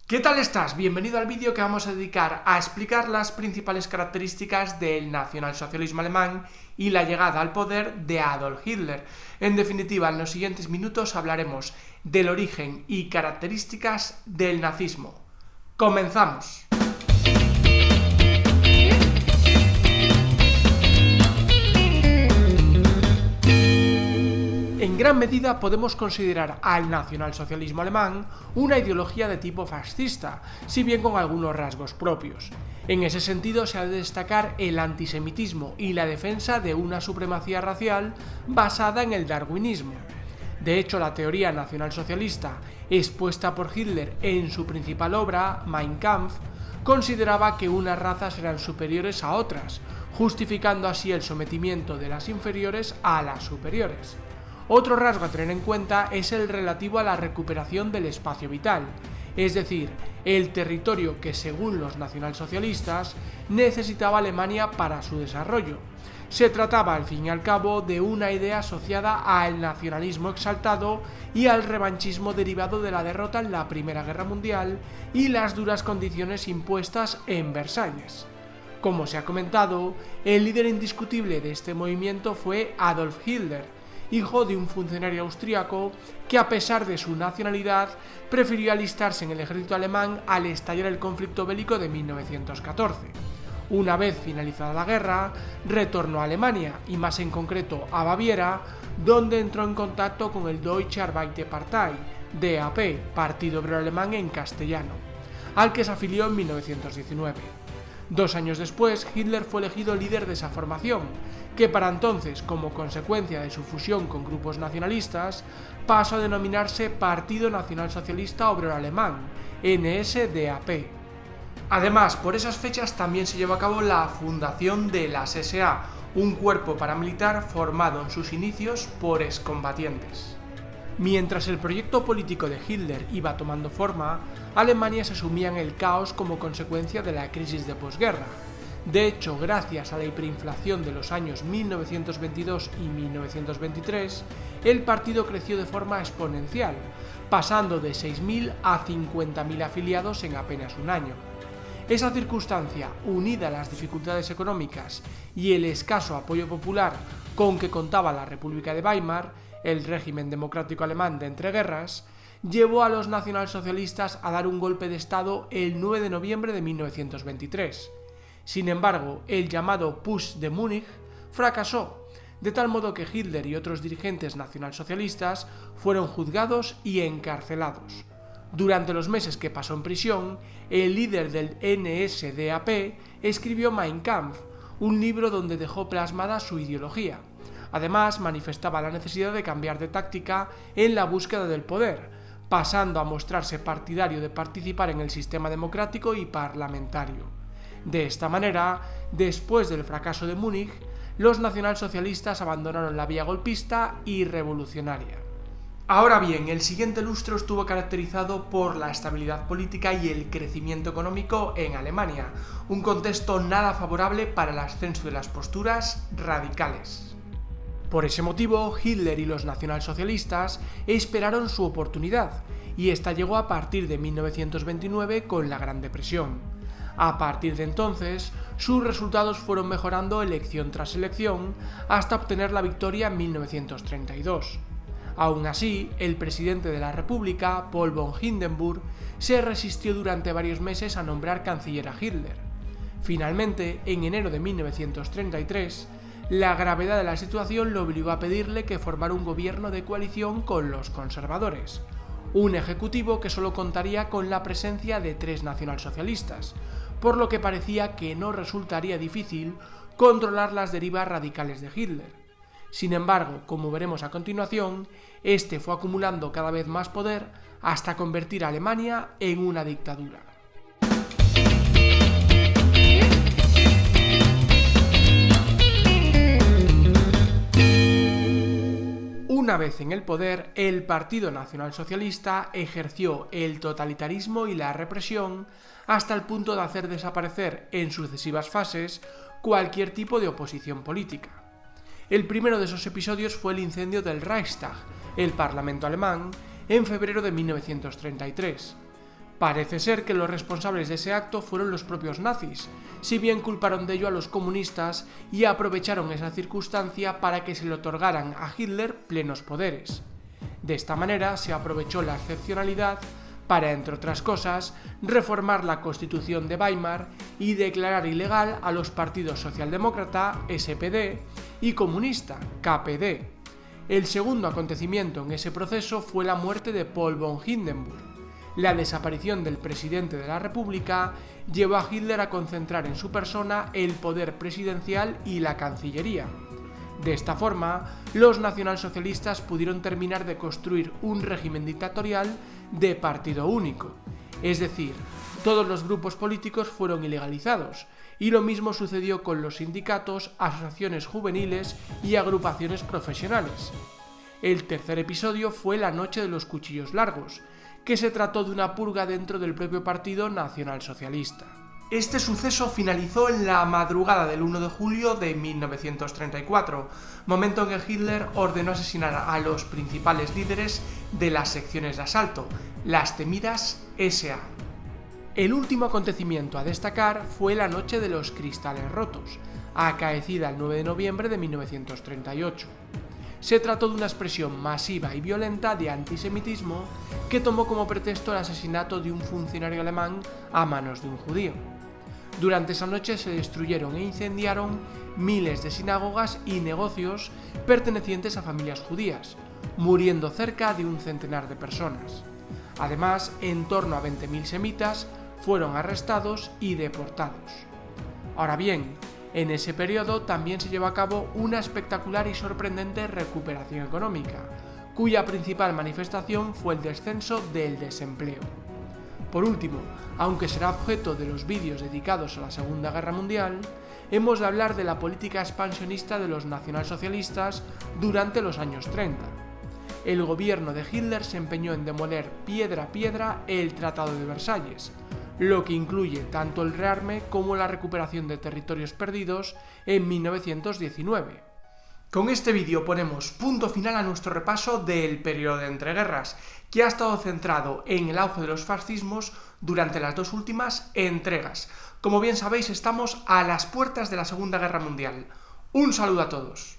¿Qué tal estás? Bienvenido al vídeo que vamos a dedicar a explicar las principales características del nacionalsocialismo alemán y la llegada al poder de Adolf Hitler. En definitiva, en los siguientes minutos hablaremos del origen y características del nazismo. ¡Comenzamos! En gran medida podemos considerar al nacionalsocialismo alemán una ideología de tipo fascista, si bien con algunos rasgos propios. En ese sentido se ha de destacar el antisemitismo y la defensa de una supremacía racial basada en el darwinismo. De hecho, la teoría nacionalsocialista expuesta por Hitler en su principal obra, Mein Kampf, consideraba que unas razas eran superiores a otras, justificando así el sometimiento de las inferiores a las superiores. Otro rasgo a tener en cuenta es el relativo a la recuperación del espacio vital, es decir, el territorio que según los nacionalsocialistas necesitaba Alemania para su desarrollo. Se trataba al fin y al cabo de una idea asociada al nacionalismo exaltado y al revanchismo derivado de la derrota en la Primera Guerra Mundial y las duras condiciones impuestas en Versalles. Como se ha comentado, el líder indiscutible de este movimiento fue Adolf Hitler, hijo de un funcionario austríaco que, a pesar de su nacionalidad, prefirió alistarse en el ejército alemán al estallar el conflicto bélico de 1914. Una vez finalizada la guerra, retornó a Alemania, y más en concreto a Baviera, donde entró en contacto con el Deutsche Arbeiterpartei, DAP, Partido Obrero Alemán en castellano, al que se afilió en 1919. 2 años después, Hitler fue elegido líder de esa formación, que para entonces, como consecuencia de su fusión con grupos nacionalistas, pasó a denominarse Partido Nacional Socialista Obrero Alemán, NSDAP. Además, por esas fechas también se llevó a cabo la fundación de las SA, un cuerpo paramilitar formado en sus inicios por excombatientes. Mientras el proyecto político de Hitler iba tomando forma, Alemania se sumía en el caos como consecuencia de la crisis de posguerra. De hecho, gracias a la hiperinflación de los años 1922 y 1923, el partido creció de forma exponencial, pasando de 6.000 a 50.000 afiliados en apenas un año. Esa circunstancia, unida a las dificultades económicas y el escaso apoyo popular con que contaba la República de Weimar, el régimen democrático alemán de entreguerras, llevó a los nacionalsocialistas a dar un golpe de Estado el 9 de noviembre de 1923. Sin embargo, el llamado Putsch de Múnich fracasó, de tal modo que Hitler y otros dirigentes nacionalsocialistas fueron juzgados y encarcelados. Durante los meses que pasó en prisión, el líder del NSDAP escribió Mein Kampf, un libro donde dejó plasmada su ideología. Además, manifestaba la necesidad de cambiar de táctica en la búsqueda del poder, pasando a mostrarse partidario de participar en el sistema democrático y parlamentario. De esta manera, después del fracaso de Múnich, los nacionalsocialistas abandonaron la vía golpista y revolucionaria. Ahora bien, el siguiente lustro estuvo caracterizado por la estabilidad política y el crecimiento económico en Alemania, un contexto nada favorable para el ascenso de las posturas radicales. Por ese motivo, Hitler y los nacionalsocialistas esperaron su oportunidad, y esta llegó a partir de 1929 con la Gran Depresión. A partir de entonces, sus resultados fueron mejorando elección tras elección hasta obtener la victoria en 1932. Aún así, el presidente de la República, Paul von Hindenburg, se resistió durante varios meses a nombrar canciller a Hitler. Finalmente, en enero de 1933, la gravedad de la situación lo obligó a pedirle que formara un gobierno de coalición con los conservadores, un ejecutivo que solo contaría con la presencia de 3 nacionalsocialistas, por lo que parecía que no resultaría difícil controlar las derivas radicales de Hitler. Sin embargo, como veremos a continuación, este fue acumulando cada vez más poder hasta convertir a Alemania en una dictadura. Una vez en el poder, el Partido Nacionalsocialista ejerció el totalitarismo y la represión hasta el punto de hacer desaparecer en sucesivas fases cualquier tipo de oposición política. El primero de esos episodios fue el incendio del Reichstag, el Parlamento alemán, en febrero de 1933. Parece ser que los responsables de ese acto fueron los propios nazis, si bien culparon de ello a los comunistas y aprovecharon esa circunstancia para que se le otorgaran a Hitler plenos poderes. De esta manera se aprovechó la excepcionalidad para, entre otras cosas, reformar la Constitución de Weimar y declarar ilegal a los partidos socialdemócrata, SPD, y comunista, KPD. El segundo acontecimiento en ese proceso fue la muerte de Paul von Hindenburg. La desaparición del presidente de la República llevó a Hitler a concentrar en su persona el poder presidencial y la Cancillería. De esta forma, los nacionalsocialistas pudieron terminar de construir un régimen dictatorial de partido único, es decir, todos los grupos políticos fueron ilegalizados, y lo mismo sucedió con los sindicatos, asociaciones juveniles y agrupaciones profesionales. El tercer episodio fue la Noche de los Cuchillos Largos, que se trató de una purga dentro del propio Partido Nacionalsocialista. Este suceso finalizó en la madrugada del 1 de julio de 1934, momento en que Hitler ordenó asesinar a los principales líderes de las secciones de asalto, las temidas SA. El último acontecimiento a destacar fue la Noche de los Cristales Rotos, acaecida el 9 de noviembre de 1938. Se trató de una expresión masiva y violenta de antisemitismo que tomó como pretexto el asesinato de un funcionario alemán a manos de un judío. Durante esa noche se destruyeron e incendiaron miles de sinagogas y negocios pertenecientes a familias judías, muriendo cerca de un centenar de personas. Además, en torno a 20.000 semitas fueron arrestados y deportados. Ahora bien, en ese periodo también se llevó a cabo una espectacular y sorprendente recuperación económica, cuya principal manifestación fue el descenso del desempleo. Por último, aunque será objeto de los vídeos dedicados a la Segunda Guerra Mundial, hemos de hablar de la política expansionista de los nacionalsocialistas durante los años 30. El gobierno de Hitler se empeñó en demoler piedra a piedra el Tratado de Versalles, lo que incluye tanto el rearme como la recuperación de territorios perdidos en 1919. Con este vídeo ponemos punto final a nuestro repaso del periodo de entreguerras, que ha estado centrado en el auge de los fascismos durante las dos últimas entregas. Como bien sabéis, estamos a las puertas de la Segunda Guerra Mundial. Un saludo a todos.